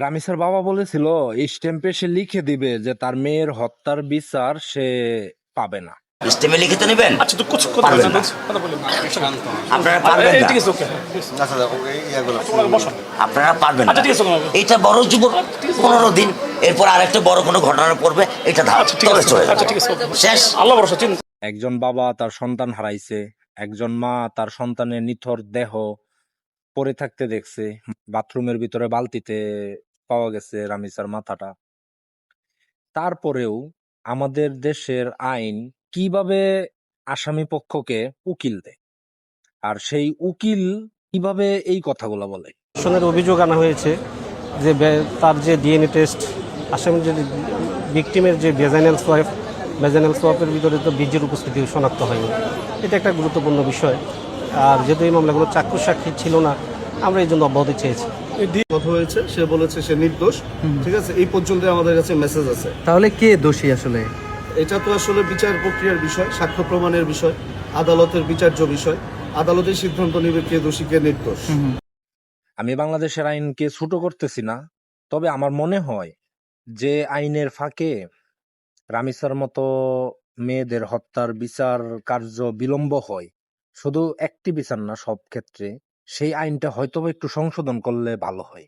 রামিসার বাবা বলেছিল স্ট্যাম্পে সে লিখে দিবে যে তার মেয়ের হত্যার বিচার সে পাবে না। ইস্তেমে লিখিত নেবেন? আচ্ছা, তো কথা পারবেন না। কথা বলেন। আপনারা পারবেন না। ঠিক আছে, ওকে। বসো। আপনারা পারবেন না। আচ্ছা, ঠিক আছে, ওকে। এটা বড় যুবক 15 দিন, এরপর আরেকটা বড় কোনো ঘটনা পড়বে, এটা আচ্ছা, ঠিক তবে আছে। চলে যাবে। আচ্ছা, ঠিক আছে, ওকে। শেষ। আল্লাহ ভরসা, চিন্তা। একজন বাবা তার সন্তান হারাইছে, একজন মা তার সন্তানের নিথর দেহ পড়ে থাকতে দেখছে, বাথরুমের ভিতরে বালতিতে পাওয়া গেছে রামিসার মাথাটা। তারপরেও আমাদের দেশের আইন কিভাবে আসামি পক্ষকে উকিল দেয়, আর সেই উকিল কিভাবে এই কথাগুলো বলে। ধর্ষণের অভিযোগ আনা হয়েছে যে তার যে ডিএনএ টেস্ট, আসামির যে ভিকটিমের যে ভেজাইনাল সোয়াপের ভিতরে তো বীজের উপস্থিতি শনাক্ত হয়নি। এটা একটা গুরুত্বপূর্ণ বিষয়। আর যেহেতু এই মামলাগুলো চাক্ষুষ সাক্ষী ছিল না, আমরা এই জন্য অব্যাহতি চেয়েছি। কথা হয়েছে, সে বলেছে সে নির্দোষ। ঠিক আছে, এই পর্যন্ত আমাদের কাছে মেসেজ আছে। তাহলে কে দোষী আসলে? এটা তো আসলে বিচার প্রক্রিয়ার বিষয়, সাক্ষ্য প্রমাণের বিষয়, আদালতের বিচার্য বিষয়। আদালতের সিদ্ধান্ত নেবে কে দোষী কে নির্দোষ। আমি বাংলাদেশের আইনকে ছোট করতেছি না, তবে আমার মনে হয় যে আইনের ফাঁকে রামিসার মতো মেয়েদের হত্যার বিচার কার্য বিলম্ব হয়, শুধু একটি বিচার না, সব ক্ষেত্রে সেই আইনটা হয়তো একটু সংশোধন করলে ভালো হয়।